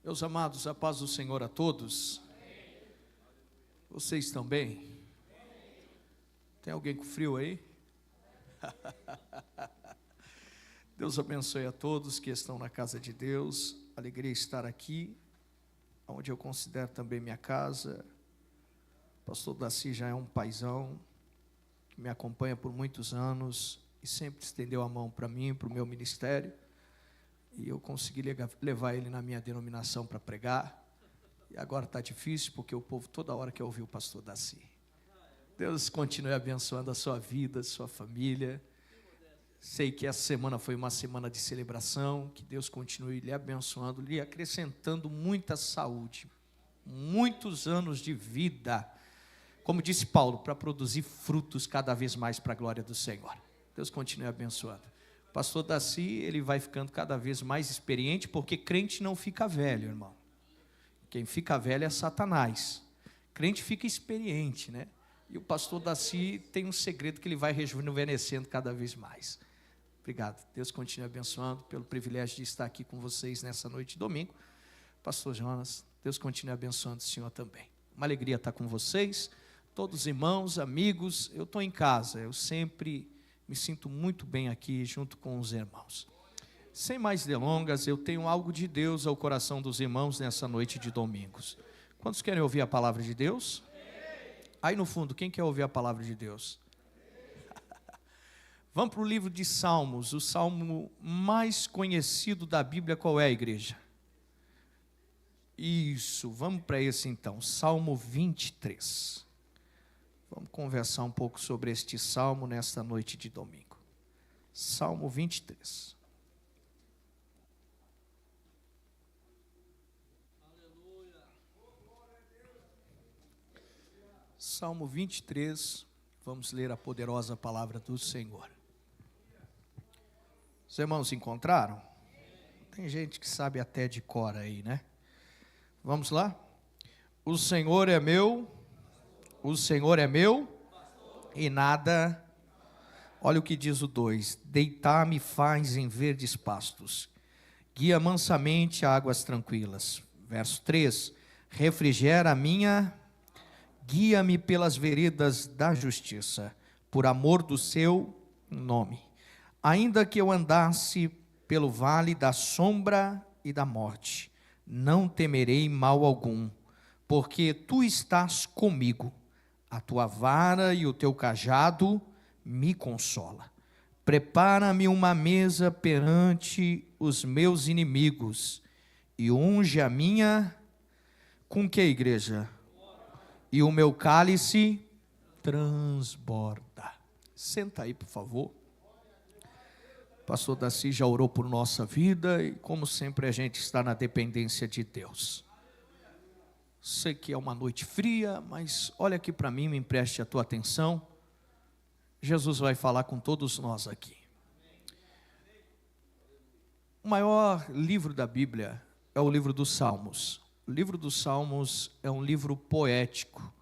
Meus amados, a paz do Senhor a todos. Vocês estão bem? Tem alguém com frio aí? Deus abençoe a todos que estão na casa de Deus. Alegria estar aqui, onde eu considero também minha casa. O pastor Daci já é um paizão, que me acompanha por muitos anos e sempre estendeu a mão para mim, para o meu ministério. E eu consegui levar ele na minha denominação para pregar. E agora está difícil, porque o povo toda hora quer ouvir o pastor Daci. Deus continue abençoando a sua vida, a sua família. Sei que essa semana foi uma semana de celebração. Que Deus continue lhe abençoando, lhe acrescentando muita saúde, muitos anos de vida. Como disse Paulo, para produzir frutos cada vez mais para a glória do Senhor. Deus continue abençoando. O pastor Daci, ele vai ficando cada vez mais experiente, porque crente não fica velho, irmão. Quem fica velho é Satanás. Crente fica experiente, né? E o pastor Daci tem um segredo que ele vai rejuvenescendo cada vez mais. Obrigado. Deus continue abençoando pelo privilégio de estar aqui com vocês nessa noite de domingo. Pastor Jonas, Deus continue abençoando o senhor também. Uma alegria estar com vocês, todos irmãos, amigos. Eu estou em casa, eu sempre me sinto muito bem aqui junto com os irmãos. Sem mais delongas, eu tenho algo de Deus ao coração dos irmãos nessa noite de domingos. Quantos querem ouvir a palavra de Deus? Aí no fundo, quem quer ouvir a palavra de Deus? Vamos para o livro de Salmos, o salmo mais conhecido da Bíblia. Qual é, a igreja? Isso, vamos para esse então, Salmo 23. Vamos conversar um pouco sobre este salmo nesta noite de domingo. Salmo 23. Aleluia. Salmo 23, vamos ler a poderosa palavra do Senhor. Os irmãos encontraram? Tem gente que sabe até de cor aí, né? Vamos lá? O Senhor é meu e nada, olha o que diz o 2, deitar-me faz em verdes pastos, guia mansamente a águas tranquilas. Verso 3, refrigera a minha, guia-me pelas veredas da justiça, por amor do seu nome. Ainda que eu andasse pelo vale da sombra e da morte, não temerei mal algum, porque tu estás comigo. A tua vara e o teu cajado me consola. Prepara-me uma mesa perante os meus inimigos e unge a minha, com que, igreja? E o meu cálice transborda. Senta aí, por favor. O pastor Daci já orou por nossa vida e, como sempre, a gente está na dependência de Deus. Sei que é uma noite fria, mas olha aqui para mim, me empreste a tua atenção. Jesus vai falar com todos nós aqui. O maior livro da Bíblia é o livro dos Salmos. O livro dos Salmos é um livro poético.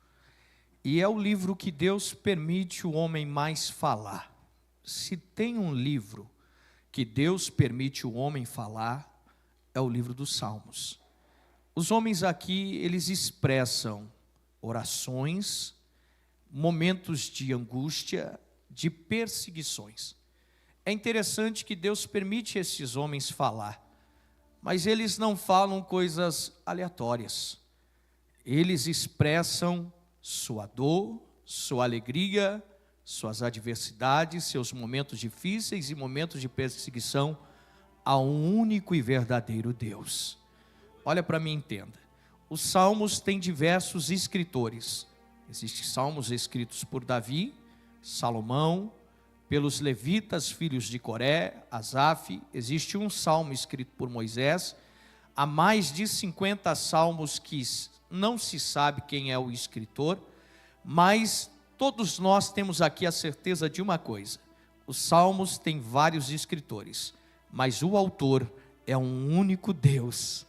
E é o livro que Deus permite o homem mais falar. Se tem um livro que Deus permite o homem falar, é o livro dos Salmos. Os homens aqui, eles expressam orações, momentos de angústia, de perseguições. É interessante que Deus permite esses homens falar, mas eles não falam coisas aleatórias. Eles expressam sua dor, sua alegria, suas adversidades, seus momentos difíceis e momentos de perseguição a um único e verdadeiro Deus. Olha para mim e entenda. Os salmos têm diversos escritores. Existem salmos escritos por Davi, Salomão, pelos levitas, filhos de Coré, Asaf. Existe um salmo escrito por Moisés. Há mais de 50 salmos que não se sabe quem é o escritor, mas todos nós temos aqui a certeza de uma coisa: os salmos têm vários escritores, mas o autor é um único Deus,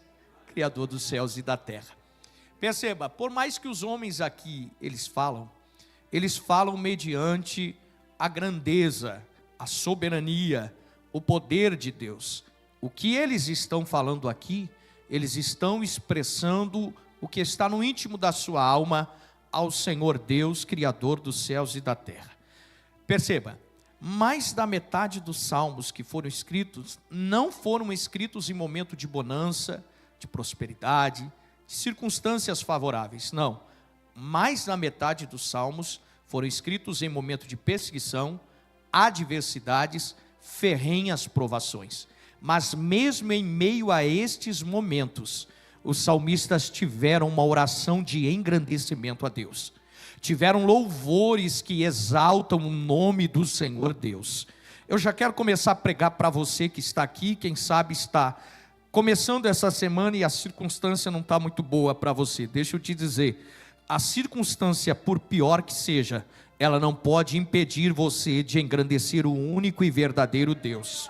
Criador dos céus e da terra. Perceba, por mais que os homens aqui, eles falam mediante a grandeza, a soberania, o poder de Deus. O que eles estão falando aqui eles estão expressando o que está no íntimo da sua alma ao Senhor Deus, Criador dos céus e da terra. Perceba, mais da metade dos salmos que foram escritos, não foram escritos em momento de bonança, de prosperidade, de circunstâncias favoráveis, não. Mais da metade dos salmos foram escritos em momento de perseguição, adversidades, ferrenhas provações. Mas mesmo em meio a estes momentos, os salmistas tiveram uma oração de engrandecimento a Deus. Tiveram louvores que exaltam o nome do Senhor Deus. Eu já quero começar a pregar para você que está aqui, quem sabe está começando essa semana e a circunstância não está muito boa para você. Deixa eu te dizer, a circunstância, por pior que seja, ela não pode impedir você de engrandecer o único e verdadeiro Deus.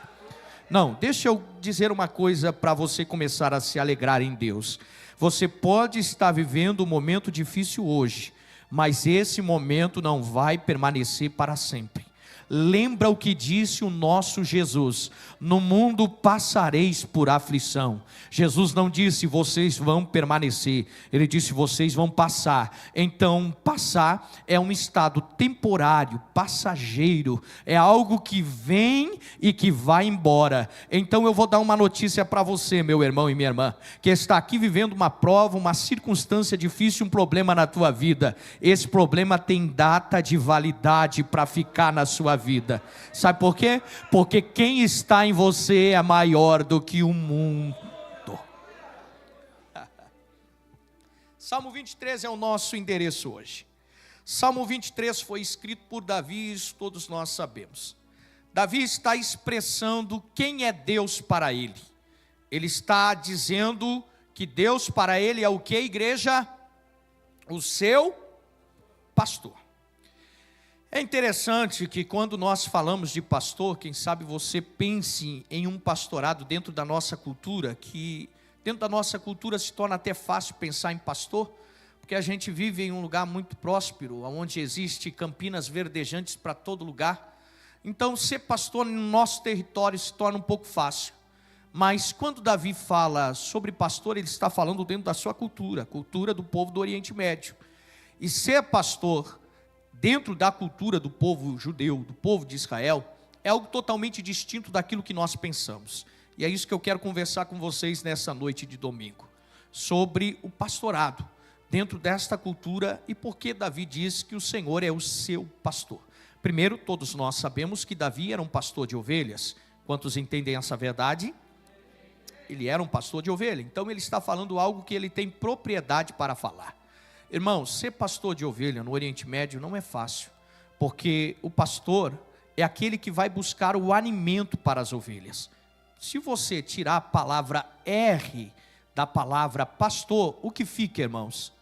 Não, deixa eu dizer uma coisa para você começar a se alegrar em Deus. Você pode estar vivendo um momento difícil hoje, mas esse momento não vai permanecer para sempre. Lembra o que disse o nosso Jesus: no mundo passareis por aflição. Jesus não disse vocês vão permanecer, ele disse vocês vão passar. Então passar é um estado temporário, passageiro, é algo que vem e que vai embora. Então eu vou dar uma notícia para você, meu irmão e minha irmã, que está aqui vivendo uma prova, uma circunstância difícil, um problema na tua vida. Esse problema tem data de validade para ficar na sua vida. Sabe por quê? Porque quem está em você é maior do que o mundo. Salmo 23 é o nosso endereço hoje. Salmo 23 foi escrito por Davi, isso todos nós sabemos. Davi está expressando quem é Deus para ele. Ele está dizendo que Deus para ele é o que, igreja? O seu pastor. É interessante que quando nós falamos de pastor, quem sabe você pense em um pastorado dentro da nossa cultura, que dentro da nossa cultura se torna até fácil pensar em pastor, porque a gente vive em um lugar muito próspero, onde existe campinas verdejantes para todo lugar. Então ser pastor no nosso território se torna um pouco fácil. Mas quando Davi fala sobre pastor, ele está falando dentro da sua cultura, a cultura do povo do Oriente Médio. E ser pastor dentro da cultura do povo judeu, do povo de Israel, é algo totalmente distinto daquilo que nós pensamos. E é isso que eu quero conversar com vocês nessa noite de domingo, sobre o pastorado, dentro desta cultura, e por que Davi diz que o Senhor é o seu pastor. Primeiro, todos nós sabemos que Davi era um pastor de ovelhas. Quantos entendem essa verdade? Ele era um pastor de ovelha, então ele está falando algo que ele tem propriedade para falar. Irmãos, ser pastor de ovelha no Oriente Médio não é fácil, porque o pastor é aquele que vai buscar o alimento para as ovelhas. Se você tirar a palavra R da palavra pastor, o que fica, irmãos?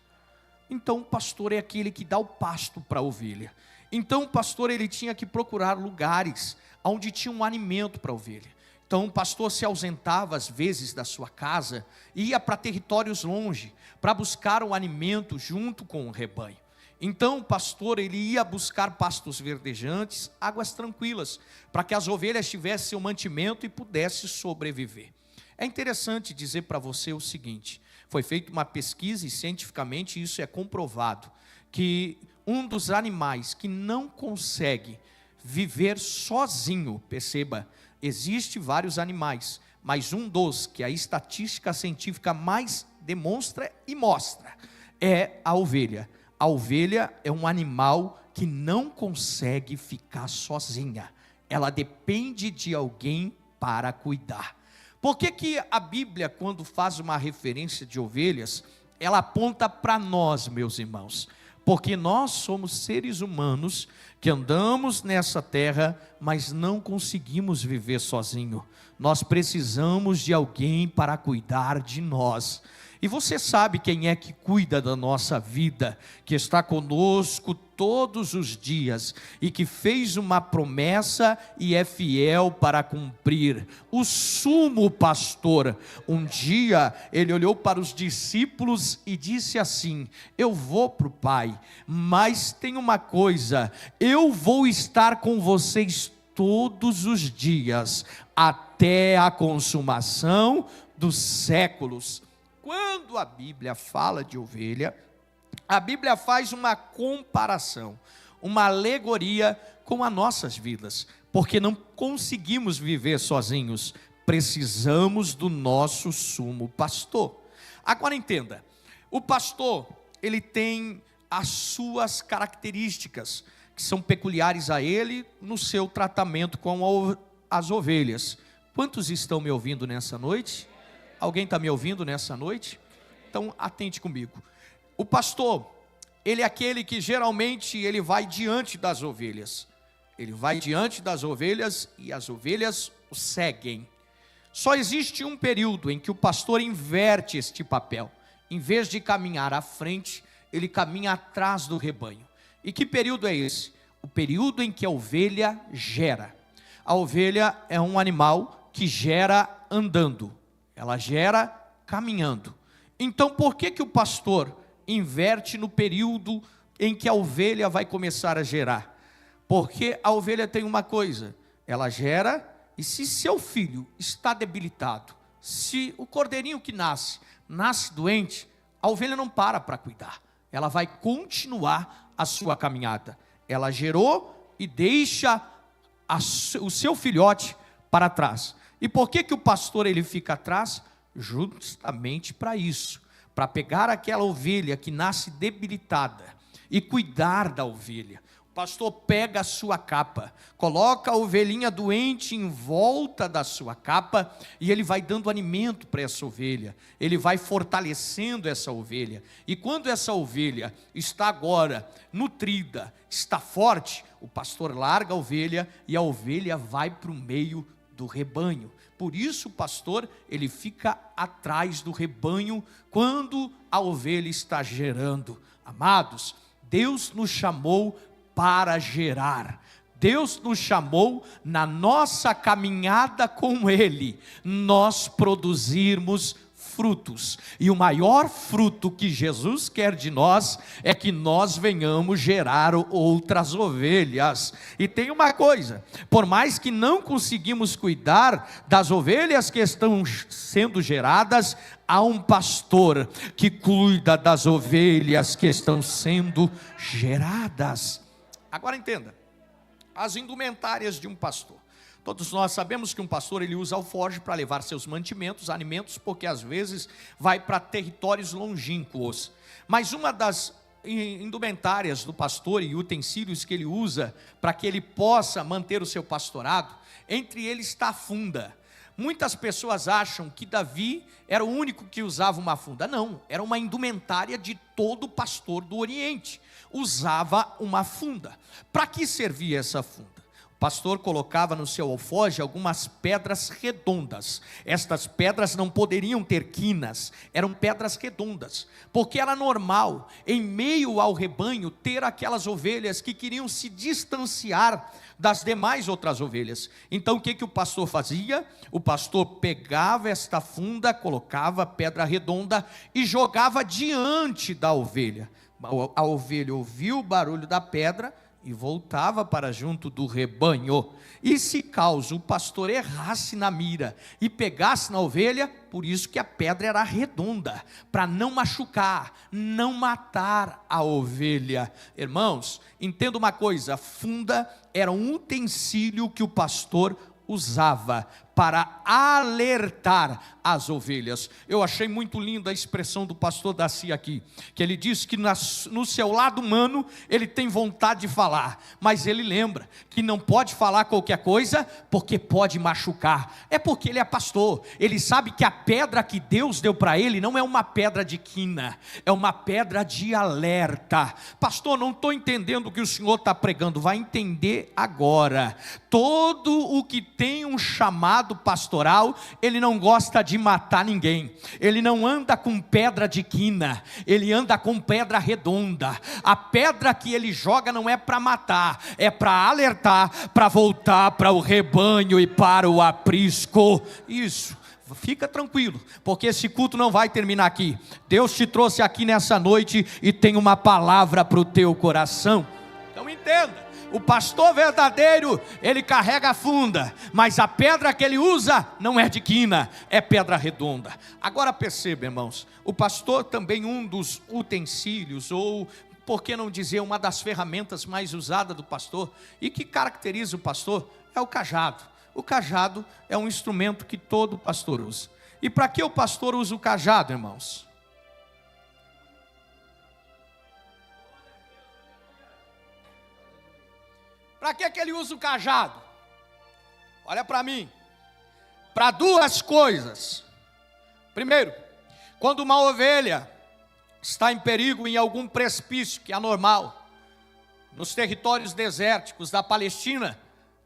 Então o pastor é aquele que dá o pasto para a ovelha. Então o pastor ele tinha que procurar lugares onde tinha um alimento para a ovelha. Então o pastor se ausentava às vezes da sua casa, ia para territórios longe, para buscar o alimento junto com o rebanho. Então o pastor ele ia buscar pastos verdejantes, águas tranquilas, para que as ovelhas tivessem seu mantimento e pudessem sobreviver. É interessante dizer para você o seguinte: foi feita uma pesquisa e cientificamente isso é comprovado, que um dos animais que não consegue viver sozinho, perceba, existem vários animais, mas um dos que a estatística científica mais demonstra e mostra é a ovelha. A ovelha é um animal que não consegue ficar sozinha, ela depende de alguém para cuidar. Por que a Bíblia, quando faz uma referência de ovelhas, ela aponta para nós, meus irmãos? Porque nós somos seres humanos que andamos nessa terra, mas não conseguimos viver sozinho. Nós precisamos de alguém para cuidar de nós. E você sabe quem é que cuida da nossa vida, que está conosco todos os dias e que fez uma promessa e é fiel para cumprir. O sumo pastor, um dia ele olhou para os discípulos e disse assim: eu vou para o Pai, mas tem uma coisa, eu vou estar com vocês todos os dias, até a consumação dos séculos. quando a Bíblia fala de ovelha, a Bíblia faz uma comparação, uma alegoria com as nossas vidas, porque não conseguimos viver sozinhos, precisamos do nosso sumo pastor. Agora entenda, o pastor, ele tem as suas características, que são peculiares a ele no seu tratamento com as ovelhas. Quantos estão me ouvindo nessa noite? Alguém está me ouvindo nessa noite? Então atente comigo. O pastor, ele é aquele que geralmente ele vai diante das ovelhas. Ele vai diante das ovelhas e as ovelhas o seguem. Só existe um período em que o pastor inverte este papel. Em vez de caminhar à frente, ele caminha atrás do rebanho. E que período é esse? O período em que a ovelha gera. A ovelha é um animal que gera andando. Ela gera caminhando. Então por que o pastor inverte no período em que a ovelha vai começar a gerar? Porque a ovelha tem uma coisa, ela gera, e se seu filho está debilitado, se o cordeirinho que nasce doente, a ovelha não para cuidar, ela vai continuar a sua caminhada. Ela gerou e deixa o seu filhote para trás. E por que o pastor ele fica atrás? Justamente para isso, para pegar aquela ovelha que nasce debilitada e cuidar da ovelha. O pastor pega a sua capa, coloca a ovelhinha doente em volta da sua capa e ele vai dando alimento para essa ovelha, ele vai fortalecendo essa ovelha. E quando essa ovelha está agora nutrida, está forte, o pastor larga a ovelha e a ovelha vai para o meio do rebanho. Por isso o pastor, ele fica atrás do rebanho quando a ovelha está gerando. Amados, Deus nos chamou para gerar. Deus nos chamou na nossa caminhada com Ele, nós produzirmos frutos. E o maior fruto que Jesus quer de nós é que nós venhamos gerar outras ovelhas. E tem uma coisa, por mais que não conseguimos cuidar das ovelhas que estão sendo geradas, há um pastor que cuida das ovelhas que estão sendo geradas. Agora entenda, as indumentárias de um pastor. Todos nós sabemos que um pastor ele usa alforje para levar seus mantimentos, alimentos, porque às vezes vai para territórios longínquos. Mas uma das indumentárias do pastor e utensílios que ele usa para que ele possa manter o seu pastorado, entre eles está a funda. Muitas pessoas acham que Davi era o único que usava uma funda. Não, era uma indumentária de todo pastor do Oriente. Usava uma funda. Para que servia essa funda? O pastor colocava no seu alforje algumas pedras redondas. Estas pedras não poderiam ter quinas, eram pedras redondas, porque era normal, em meio ao rebanho, ter aquelas ovelhas que queriam se distanciar das demais outras ovelhas. Então o que o pastor fazia? O pastor pegava esta funda, colocava a pedra redonda e jogava diante da ovelha. A ovelha ouvia o barulho da pedra e voltava para junto do rebanho. E se caso o pastor errasse na mira e pegasse na ovelha, por isso que a pedra era redonda, para não machucar, não matar a ovelha. Irmãos, entenda uma coisa, a funda era um utensílio que o pastor usava para alertar as ovelhas. Eu achei muito linda a expressão do pastor Daci aqui, que ele diz que no seu lado humano ele tem vontade de falar, mas ele lembra que não pode falar qualquer coisa, porque pode machucar. É porque ele é pastor, ele sabe que a pedra que Deus deu para ele não é uma pedra de quina, é uma pedra de alerta. Pastor, não estou entendendo o que o senhor está pregando. Vai entender agora. Todo o que tem um chamado pastoral, ele não gosta de matar ninguém, ele não anda com pedra de quina, ele anda com pedra redonda. A pedra que ele joga não é para matar, é para alertar, para voltar para o rebanho e para o aprisco. Isso, fica tranquilo, porque esse culto não vai terminar aqui. Deus te trouxe aqui nessa noite e tem uma palavra para o teu coração. Então entenda, O pastor verdadeiro, ele carrega a funda, mas a pedra que ele usa não é de quina, é pedra redonda. Agora perceba, irmãos, o pastor também, um dos utensílios, ou por que não dizer uma das ferramentas mais usadas do pastor, e que caracteriza o pastor, é o cajado. O cajado é um instrumento que todo pastor usa. E para que o pastor usa o cajado, irmãos? Para que ele usa o cajado? Olha para mim. Para duas coisas. Primeiro, quando uma ovelha está em perigo em algum precipício, que é anormal, nos territórios desérticos da Palestina,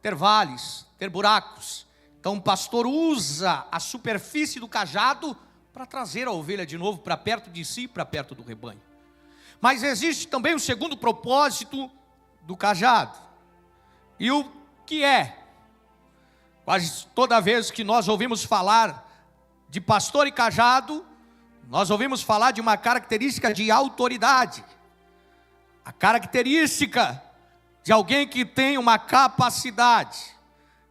ter vales, ter buracos. Então o pastor usa a superfície do cajado para trazer a ovelha de novo para perto de si, para perto do rebanho. Mas existe também um segundo propósito do cajado. E o que é? Quase toda vez que nós ouvimos falar de pastor e cajado, nós ouvimos falar de uma característica de autoridade. A característica de alguém que tem uma capacidade.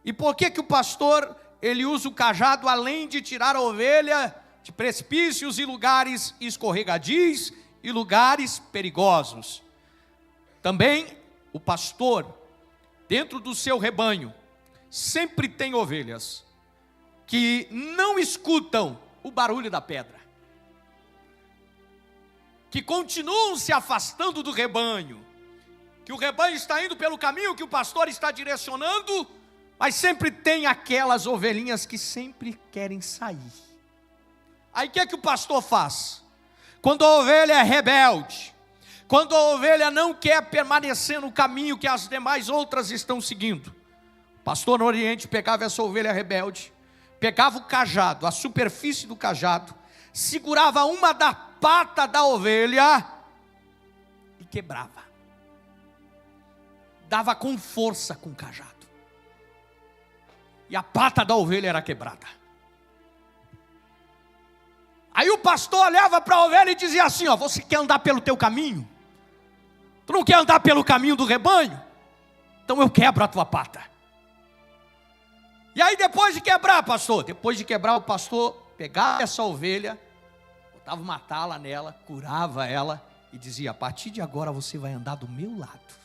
E por que o pastor, ele usa o cajado além de tirar a ovelha de precipícios e lugares escorregadios e lugares perigosos? Também o pastor, dentro do seu rebanho, sempre tem ovelhas que não escutam o barulho da pedra, que continuam se afastando do rebanho, que o rebanho está indo pelo caminho que o pastor está direcionando, mas sempre tem aquelas ovelhinhas que sempre querem sair. Aí o que é que o pastor faz? Quando a ovelha é rebelde, quando a ovelha não quer permanecer no caminho que as demais outras estão seguindo, o pastor no Oriente pegava essa ovelha rebelde, pegava o cajado, a superfície do cajado, segurava uma da pata da ovelha e quebrava. Dava com força com o cajado. E a pata da ovelha era quebrada. Aí o pastor olhava para a ovelha e dizia assim: ó, você quer andar pelo teu caminho? Tu não quer andar pelo caminho do rebanho? Então eu quebro a tua pata. E aí depois de quebrar, pastor, depois de quebrar, o pastor pegava essa ovelha, botava uma tala nela, curava ela e dizia: a partir de agora você vai andar do meu lado.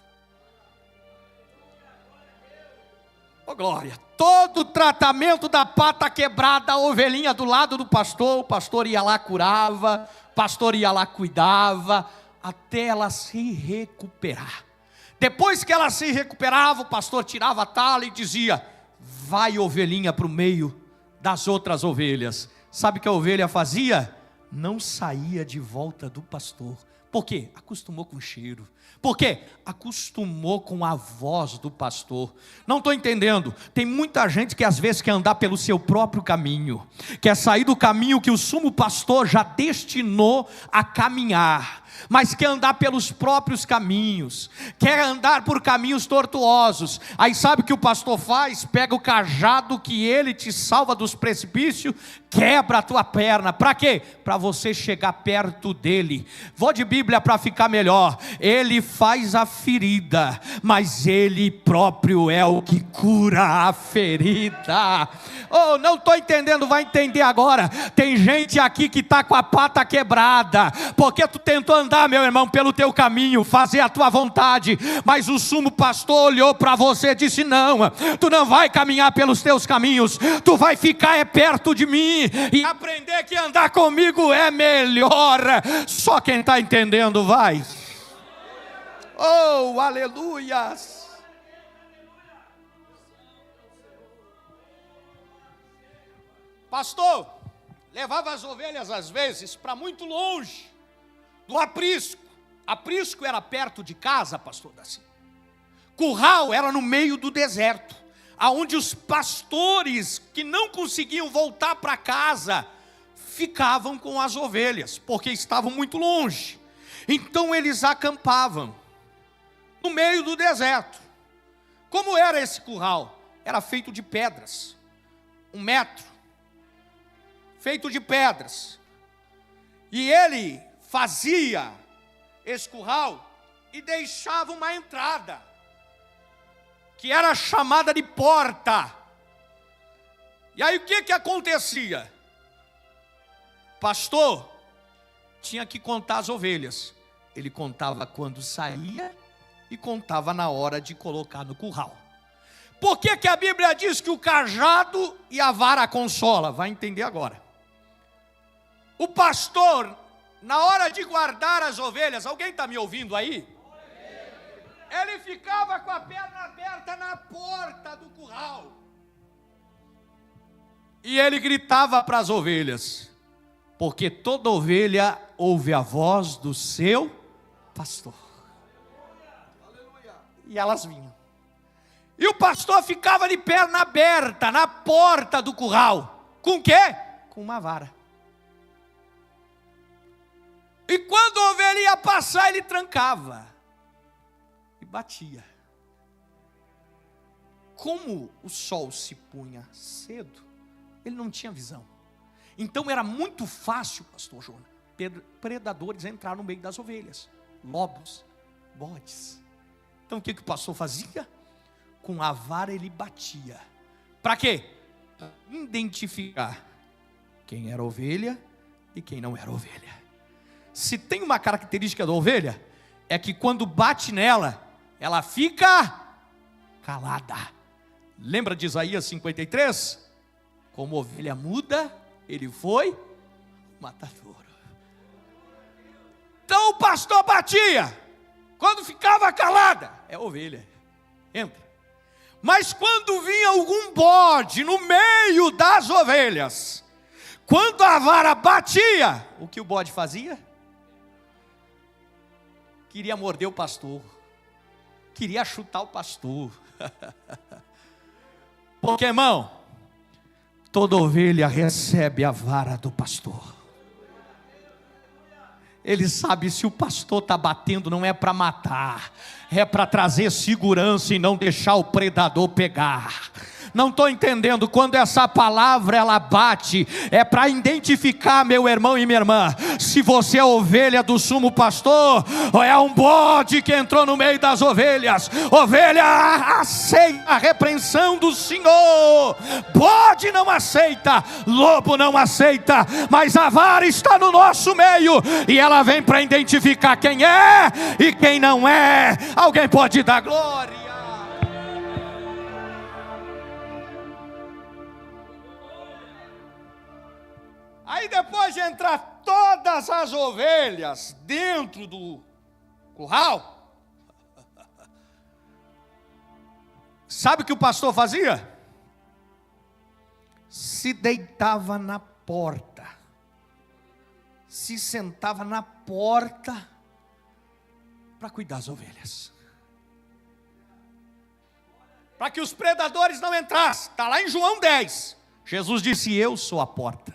Ô glória! Todo o tratamento da pata quebrada, a ovelhinha do lado do pastor, o pastor ia lá, curava, o pastor ia lá, cuidava, até ela se recuperar. Depois que ela se recuperava, o pastor tirava a tala e dizia: vai, ovelhinha, para o meio das outras ovelhas. Sabe o que a ovelha fazia? Não saía de volta do pastor. Por quê? Acostumou com o cheiro. Por quê? Acostumou com a voz do pastor. Não estou entendendo. Tem muita gente que às vezes quer andar pelo seu próprio caminho, quer sair do caminho que o sumo pastor já destinou a caminhar, mas quer andar pelos próprios caminhos, quer andar por caminhos tortuosos. Aí sabe o que o pastor faz? Pega o cajado que ele te salva dos precipícios, quebra a tua perna. Para quê? Para você chegar perto dele. Vou de Bíblia para ficar melhor. Ele faz a ferida, mas ele próprio é o que cura a ferida. Oh, não estou entendendo, vai entender agora. Tem gente aqui que está com a pata quebrada, porque tu tentou andar, meu irmão, pelo teu caminho, fazer a tua vontade, mas o sumo pastor olhou para você e disse: não, tu não vai caminhar pelos teus caminhos, tu vai ficar perto de mim, e aprender que andar comigo é melhor. Só quem está entendendo vai. Oh, aleluias. Pastor levava as ovelhas às vezes para muito longe do aprisco. Aprisco era perto de casa, pastor Daci. Curral era no meio do deserto, aonde os pastores que não conseguiam voltar para casa ficavam com as ovelhas, porque estavam muito longe. Então eles acampavam no meio do deserto. Como era esse curral? Era feito de pedras, 1 metro, feito de pedras. E ele fazia esse curral e deixava uma entrada. que era chamada de porta. E aí o que acontecia? Pastor tinha que contar as ovelhas. Ele contava quando saía e contava na hora de colocar no curral. Por que a Bíblia diz que o cajado e a vara consola? Vai entender agora. O pastor, na hora de guardar as ovelhas, alguém está me ouvindo aí? Ele ficava com a perna aberta na porta do curral. E ele gritava para as ovelhas, porque toda ovelha ouve a voz do seu pastor. E elas vinham. E o pastor ficava de perna aberta na porta do curral. Com o quê? Com uma vara. E quando a ovelha ia passar, ele trancava e batia. Como o sol se punha cedo, ele não tinha visão. Então era muito fácil, pastor Jonas, predadores entrar no meio das ovelhas. Lobos, bodes. Então o que o pastor fazia? Com a vara ele batia. Para quê? Para identificar quem era ovelha e quem não era ovelha. Se tem uma característica da ovelha, é que quando bate nela, ela fica calada. Lembra de Isaías 53? Como ovelha muda, ele foi matadouro. Então o pastor batia. Quando ficava calada, é ovelha, entra. Mas quando vinha algum bode no meio das ovelhas, quando a vara batia, o que o bode fazia? Queria morder o pastor, queria chutar o pastor. Porque, irmão, toda ovelha recebe a vara do pastor. Ele sabe, se o pastor está batendo, não é para matar, é para trazer segurança e não deixar o predador pegar. Não estou entendendo, quando essa palavra ela bate, é para identificar, meu irmão e minha irmã, se você é ovelha do sumo pastor, ou é um bode que entrou no meio das ovelhas. Ovelha aceita a repreensão do Senhor, bode não aceita, lobo não aceita, mas a vara está no nosso meio, e ela vem para identificar quem é e quem não é. Alguém pode dar glória? Aí depois de entrar todas as ovelhas dentro do curral, sabe o que o pastor fazia? Se deitava na porta, se sentava na porta para cuidar das ovelhas, para que os predadores não entrassem. Está lá em João 10, Jesus disse: eu sou a porta,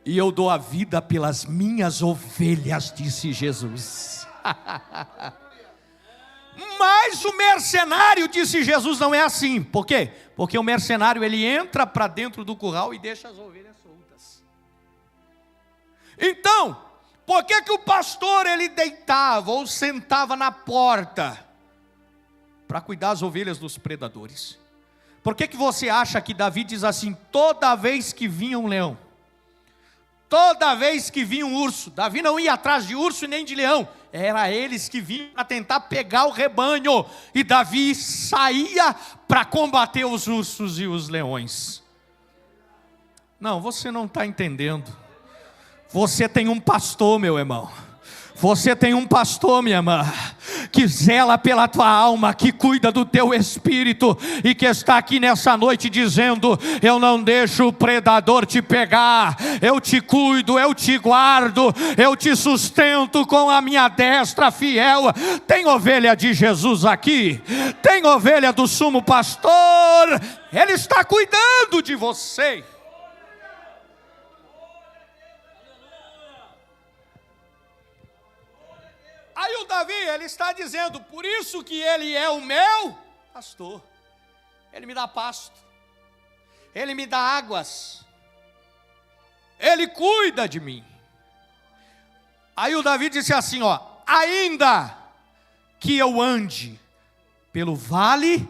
e eu dou a vida pelas minhas ovelhas, disse Jesus. Mas o mercenário, disse Jesus, não é assim. Por quê? Porque o mercenário ele entra para dentro do curral e deixa as ovelhas soltas. Então, por que o pastor ele deitava ou sentava na porta? Para cuidar das ovelhas dos predadores. Por que você acha que Davi diz assim: toda vez que vinha um leão, toda vez que vinha um urso, Davi não ia atrás de urso e nem de leão, era eles que vinham para tentar pegar o rebanho, e Davi saía para combater os ursos e os leões. Não, você não está entendendo. Você tem um pastor, meu irmão. Você tem um pastor, minha irmã, que zela pela tua alma, que cuida do teu espírito, e que está aqui nessa noite dizendo: eu não deixo o predador te pegar, eu te cuido, eu te guardo, eu te sustento com a minha destra fiel. Tem ovelha de Jesus aqui, tem ovelha do sumo pastor, ele está cuidando de você. Aí o Davi, ele está dizendo: por isso que ele é o meu pastor. Ele me dá pasto, ele me dá águas, ele cuida de mim. Aí o Davi disse assim, ó: ainda que eu ande pelo vale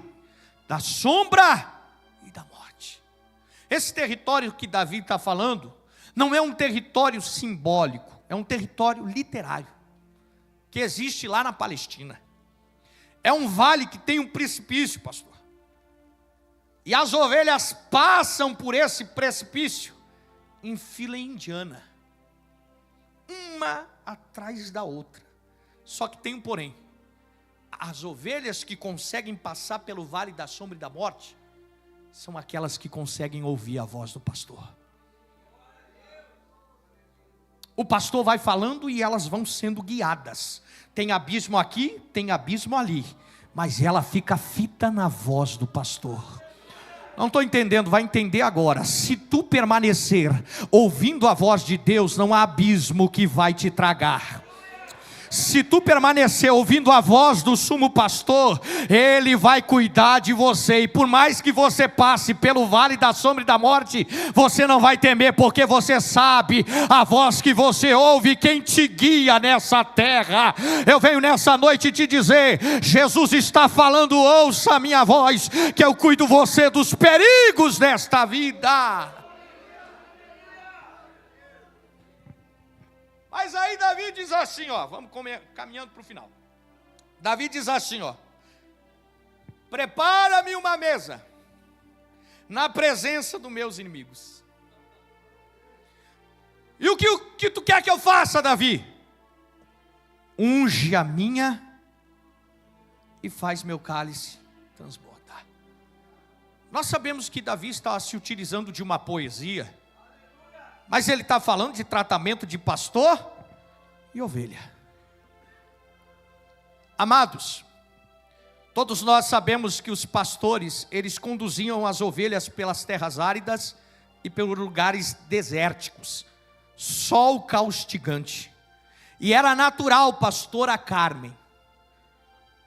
da sombra e da morte. Esse território que Davi está falando, não é um território simbólico, é um território literário, que existe lá na Palestina. É um vale que tem um precipício, pastor. E as ovelhas passam por esse precipício em fila indiana, uma atrás da outra. Só que tem um porém: as ovelhas que conseguem passar pelo vale da sombra e da morte são aquelas que conseguem ouvir a voz do pastor. O pastor vai falando e elas vão sendo guiadas. Tem abismo aqui, tem abismo ali, mas ela fica fita na voz do pastor. Não estou entendendo, vai entender agora. Se tu permanecer ouvindo a voz de Deus, não há abismo que vai te tragar. Se tu permanecer ouvindo a voz do sumo pastor, ele vai cuidar de você. E por mais que você passe pelo vale da sombra e da morte, você não vai temer, porque você sabe a voz que você ouve, quem te guia nessa terra. Eu venho nessa noite te dizer: Jesus está falando, ouça a minha voz, que eu cuido você dos perigos desta vida. Mas aí Davi diz assim, ó, vamos caminhando para o final. Davi diz assim, ó: prepara-me uma mesa na presença dos meus inimigos. E o que tu quer que eu faça, Davi? Unge a minha e faz meu cálice transbordar. Nós sabemos que Davi está se utilizando de uma poesia, mas ele está falando de tratamento de pastor e ovelha. Amados, todos nós sabemos que os pastores, eles conduziam as ovelhas pelas terras áridas e pelos lugares desérticos, sol caustigante. E era natural, pastora Carmen,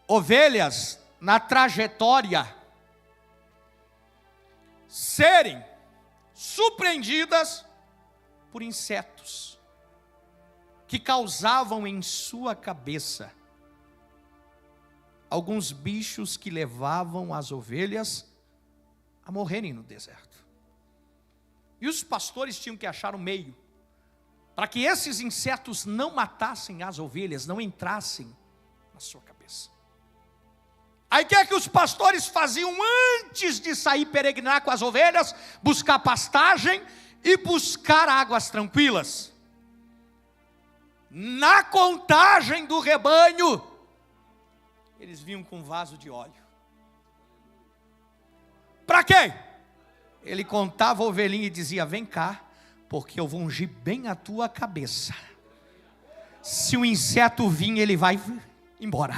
ovelhas na trajetória serem surpreendidas por insetos que causavam em sua cabeça alguns bichos que levavam as ovelhas a morrerem no deserto. E os pastores tinham que achar um meio para que esses insetos não matassem as ovelhas, não entrassem na sua cabeça. Aí o que é que os pastores faziam antes de sair peregrinar com as ovelhas? Buscar pastagem e buscar águas tranquilas. Na contagem do rebanho, eles vinham com um vaso de óleo. Para quê? Ele contava a ovelhinha e dizia: vem cá, porque eu vou ungir bem a tua cabeça. Se o inseto vir, ele vai embora.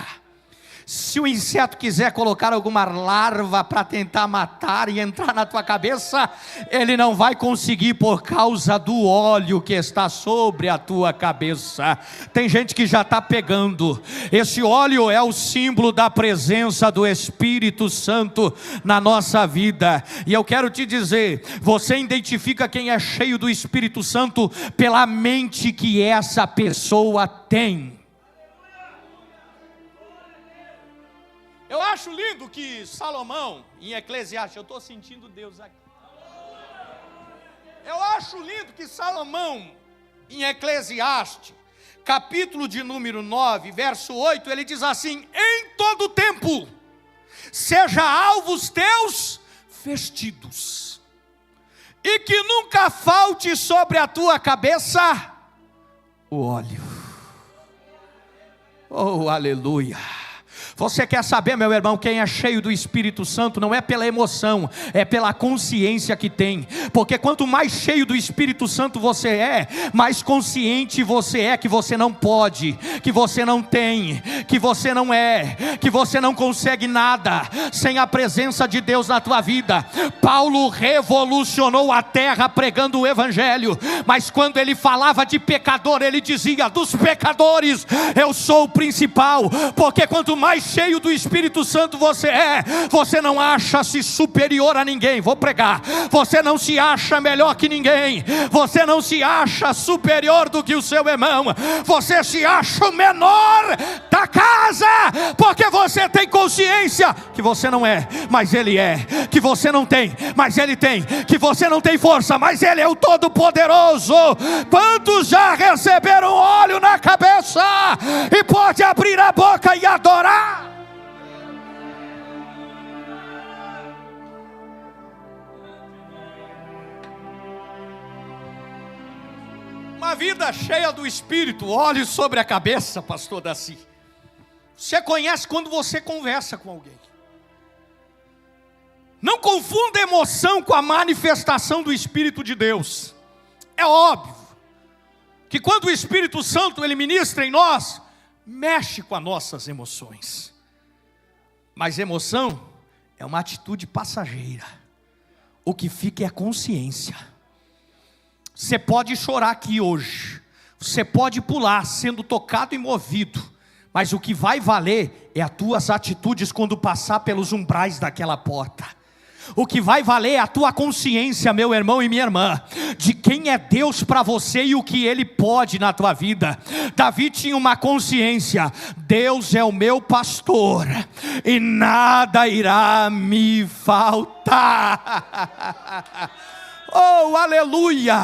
Se o inseto quiser colocar alguma larva para tentar matar e entrar na tua cabeça, ele não vai conseguir, por causa do óleo que está sobre a tua cabeça. Tem gente que já está pegando. Esse óleo é o símbolo da presença do Espírito Santo na nossa vida. E eu quero te dizer, você identifica quem é cheio do Espírito Santo pela mente que essa pessoa tem. Eu acho lindo que Salomão, em Eclesiastes, eu estou sentindo Deus aqui. Eu acho lindo que Salomão, em Eclesiastes, capítulo de número 9, verso 8, ele diz assim: em todo tempo, seja alvos teus vestidos, e que nunca falte sobre a tua cabeça o óleo. Oh, aleluia! Você quer saber, meu irmão, quem é cheio do Espírito Santo? Não é pela emoção, é pela consciência que tem. Porque quanto mais cheio do Espírito Santo você é, mais consciente você é que você não pode, que você não tem, que você não é, que você não consegue nada sem a presença de Deus na tua vida. Paulo revolucionou a terra pregando o Evangelho, mas quando ele falava de pecador, ele dizia: dos pecadores eu sou o principal, porque quanto mais cheio do Espírito Santo você é, você não acha-se superior a ninguém. Vou pregar. Você não se acha melhor que ninguém. Você não se acha superior do que o seu irmão. Você se acha o menor da casa, porque você tem consciência que você não é, mas Ele é. Que você não tem, mas Ele tem. Que você não tem força, mas Ele é o Todo-Poderoso. Quantos já receberam óleo na cabeça e pode abrir a boca e adorar? Uma vida cheia do Espírito, óleo sobre a cabeça, pastor Daci. Você conhece quando você conversa com alguém. Não confunda emoção com a manifestação do Espírito de Deus. É óbvio que quando o Espírito Santo ele ministra em nós, mexe com as nossas emoções. Mas emoção é uma atitude passageira. O que fica é a consciência. Você pode chorar aqui hoje, você pode pular sendo tocado e movido, mas o que vai valer é as tuas atitudes quando passar pelos umbrais daquela porta. O que vai valer é a tua consciência, meu irmão e minha irmã, de quem é Deus para você e o que Ele pode na tua vida. Davi tinha uma consciência: Deus é o meu pastor e nada irá me faltar. Oh, aleluia!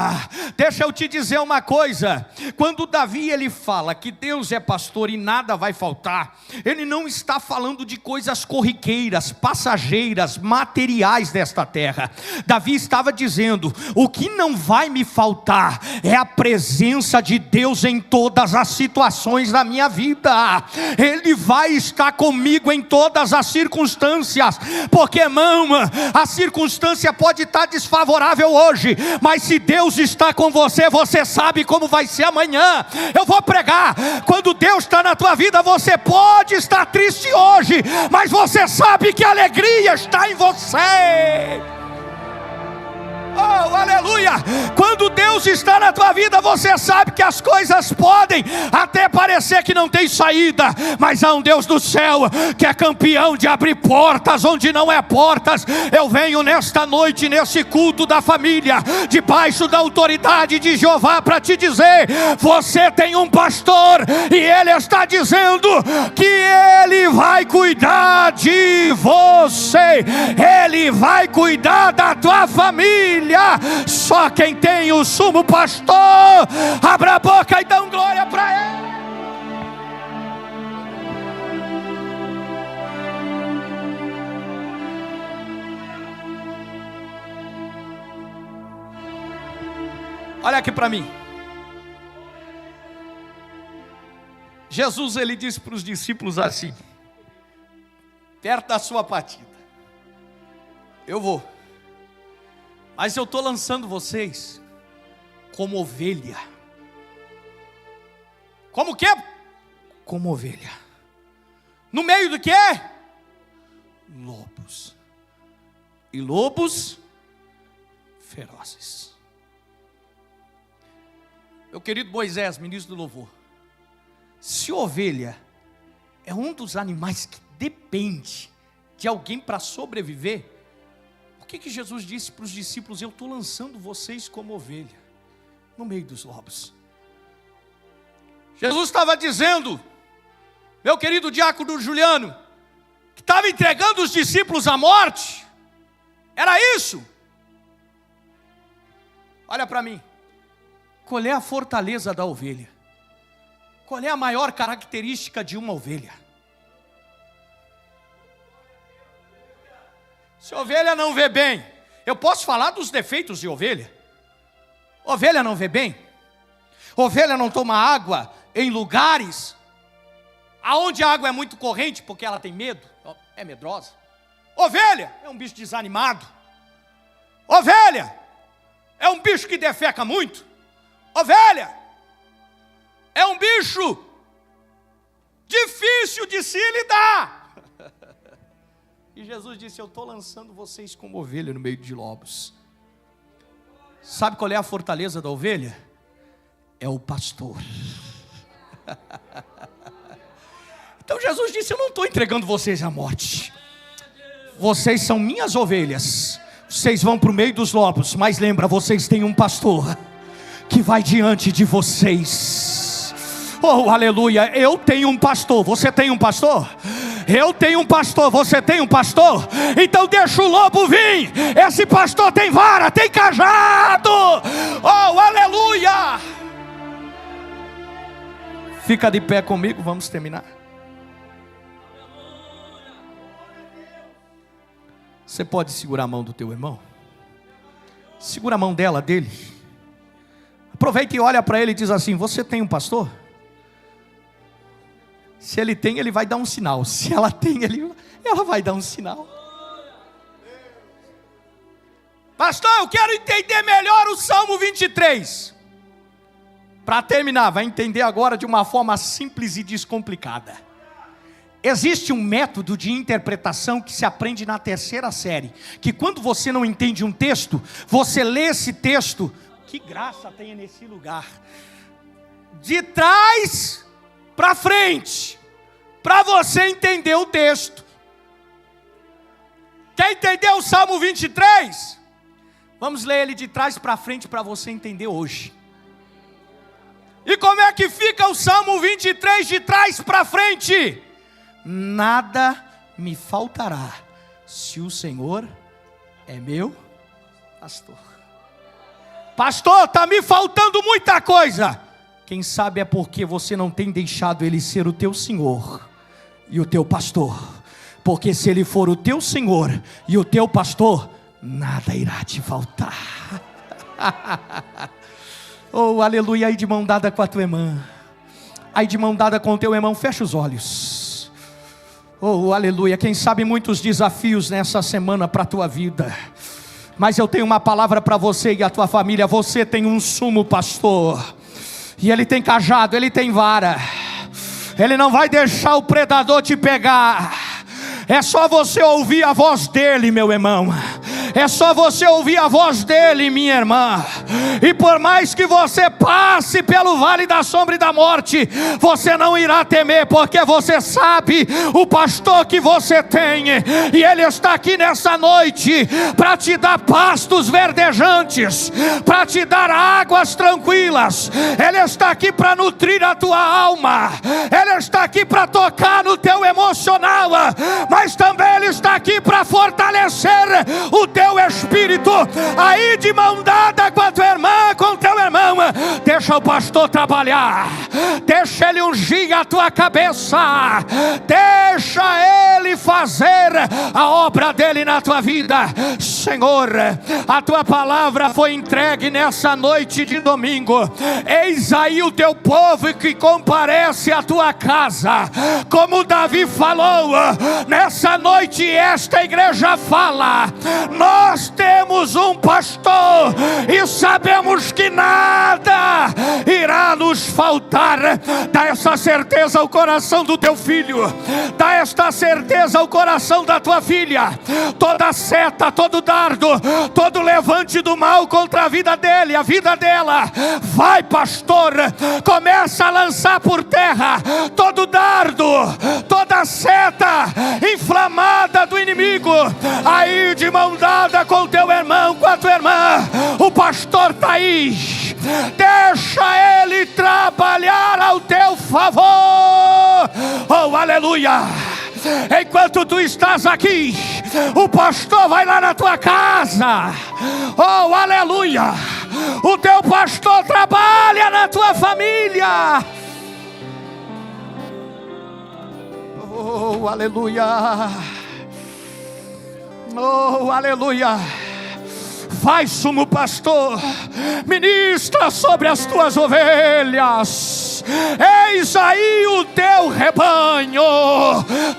Deixa eu te dizer uma coisa. Quando Davi ele fala que Deus é pastor e nada vai faltar, ele não está falando de coisas corriqueiras, passageiras, materiais desta terra. Davi estava dizendo: o que não vai me faltar é a presença de Deus em todas as situações da minha vida. Ele vai estar comigo em todas as circunstâncias, porque, irmão, a circunstância pode estar desfavorável hoje, mas se Deus está com você, você sabe como vai ser amanhã. Eu vou pregar: quando Deus está na tua vida, você pode estar triste hoje, mas você sabe que a alegria está em você. Oh, aleluia! Quando Deus está na tua vida, você sabe que as coisas podem até parecer que não tem saída, mas há um Deus do céu que é campeão de abrir portas onde não é portas. Eu venho nesta noite, nesse culto da família, debaixo da autoridade de Jeová, para te dizer: você tem um pastor e Ele está dizendo que Ele vai cuidar de você, Ele vai cuidar da tua família. Só quem tem o sumo pastor, abra a boca e dá glória para Ele. Olha aqui para mim. Jesus ele disse para os discípulos assim, perto da sua partida: eu vou, mas eu estou lançando vocês como ovelha. Como o quê? Como ovelha. No meio do quê? Lobos. E lobos ferozes. Meu querido Moisés, ministro do louvor, se ovelha é um dos animais que depende de alguém para sobreviver, por que Jesus disse para os discípulos: eu estou lançando vocês como ovelha no meio dos lobos? Jesus estava dizendo, meu querido diácono Juliano, que estava entregando os discípulos à morte. Era isso? Olha para mim. Qual é a fortaleza da ovelha? Qual é a maior característica de uma ovelha? Se a ovelha não vê bem, eu posso falar dos defeitos de ovelha. Ovelha não vê bem. Ovelha não toma água em lugares aonde a água é muito corrente, porque ela tem medo, é medrosa. Ovelha é um bicho desanimado. Ovelha é um bicho que defeca muito. Ovelha é um bicho difícil de se lidar. E Jesus disse: eu estou lançando vocês como ovelha no meio de lobos. Sabe qual é a fortaleza da ovelha? É o pastor. Então Jesus disse: eu não estou entregando vocês à morte. Vocês são minhas ovelhas. Vocês vão para o meio dos lobos. Mas lembra, vocês têm um pastor que vai diante de vocês. Oh, aleluia. Eu tenho um pastor. Você tem um pastor? Eu tenho um pastor. Você tem um pastor? Então deixa o lobo vir. Esse pastor tem vara, tem cajado. Oh, aleluia. Fica de pé comigo, vamos terminar. Você pode segurar a mão do teu irmão? Segura a mão dela, dele. Aproveita e olha para ele e diz assim: você tem um pastor? Se ele tem, ele vai dar um sinal. Se ela tem, ela vai dar um sinal. Pastor, eu quero entender melhor o Salmo 23. Para terminar, vai entender agora de uma forma simples e descomplicada. Existe um método de interpretação que se aprende na terceira série, que quando você não entende um texto, você lê esse texto. Que graça tem nesse lugar. De trás para frente, para você entender o texto. Quer entender o Salmo 23? Vamos ler ele de trás para frente para você entender hoje. E como é que fica o Salmo 23 de trás para frente? Nada me faltará, se o Senhor é meu pastor. Pastor, está me faltando muita coisa. Quem sabe é porque você não tem deixado Ele ser o teu Senhor e o teu pastor. Porque se Ele for o teu Senhor e o teu pastor, nada irá te faltar. Oh, aleluia. Aí de mão dada com a tua irmã, aí de mão dada com o teu irmão, fecha os olhos. Oh, aleluia. Quem sabe muitos desafios nessa semana para a tua vida, mas eu tenho uma palavra para você e a tua família. Você tem um sumo pastor, e ele tem cajado, ele tem vara. Ele não vai deixar o predador te pegar. É só você ouvir a voz dele, meu irmão. É só você ouvir a voz dele, minha irmã. E por mais que você passe pelo vale da sombra e da morte, você não irá temer, porque você sabe o pastor que você tem. E ele está aqui nessa noite para te dar pastos verdejantes, para te dar águas tranquilas. Ele está aqui para nutrir a tua alma. Ele está aqui para tocar no teu emocional, mas também ele está aqui para fortalecer o teu espírito. Aí de mão dada com a tua irmã, com o teu irmão, deixa o pastor trabalhar, deixa ele ungir a tua cabeça, deixa ele fazer a obra dele na tua vida. Senhor, a tua palavra foi entregue nessa noite de domingo. Eis aí o teu povo que comparece à tua casa, como Davi falou. Nessa noite esta igreja fala: nós temos um pastor e sabemos que nada irá nos faltar. Dá essa certeza ao coração do teu filho, dá esta certeza ao coração da tua filha. Toda seta, todo dardo, todo levante do mal contra a vida dele, a vida dela, vai, pastor, começa a lançar por terra todo dardo, toda seta inflamada do inimigo. Aí de mão dada com o teu irmão, com a tua irmã, o pastor está aí. Deixa ele trabalhar ao teu favor. Oh, aleluia. Enquanto tu estás aqui, o pastor vai lá na tua casa. Oh, aleluia. O teu pastor trabalha na tua família. Oh, aleluia. Oh, aleluia. Vai, sumo pastor, ministra sobre as tuas ovelhas. Eis aí o teu rebanho.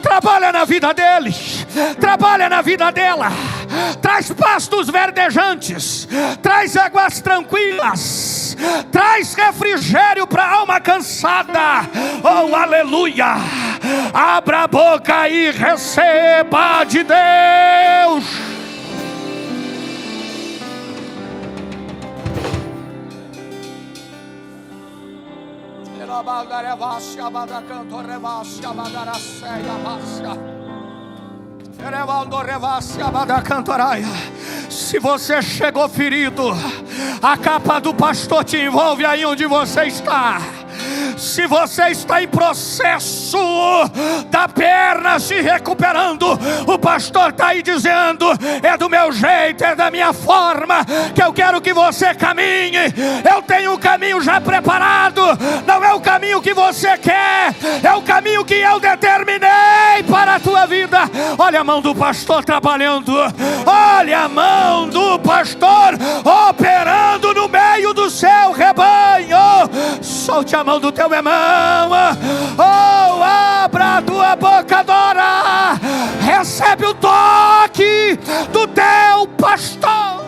Trabalha na vida dele, trabalha na vida dela. Traz pastos verdejantes, traz águas tranquilas, traz refrigério para a alma cansada. Oh, aleluia. Abra a boca e receba de Deus. Se você chegou ferido, a capa do pastor te envolve aí onde você está. Se você está em processo da perna se recuperando, o pastor está aí dizendo: é do meu jeito, é da minha forma que eu quero que você caminhe. Eu tenho um caminho já preparado. Não é o caminho que você quer, é o caminho que eu determinei para a tua vida. Olha a mão do pastor trabalhando, olha a mão do pastor operando no meio do seu rebanho. Solte a mão do teu irmão. Oh, abra a tua boca, adora. Recebe o toque do teu pastor.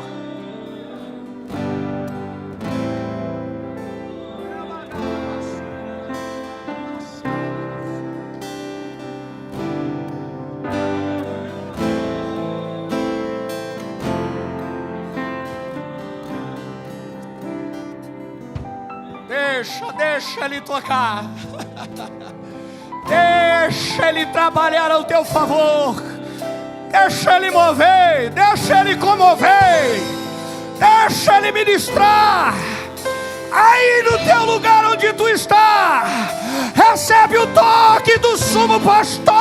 Deixa ele tocar. Deixa ele trabalhar ao teu favor. Deixa ele mover. Deixa ele comover. Deixa ele ministrar. Aí no teu lugar onde tu está, recebe o toque do sumo pastor.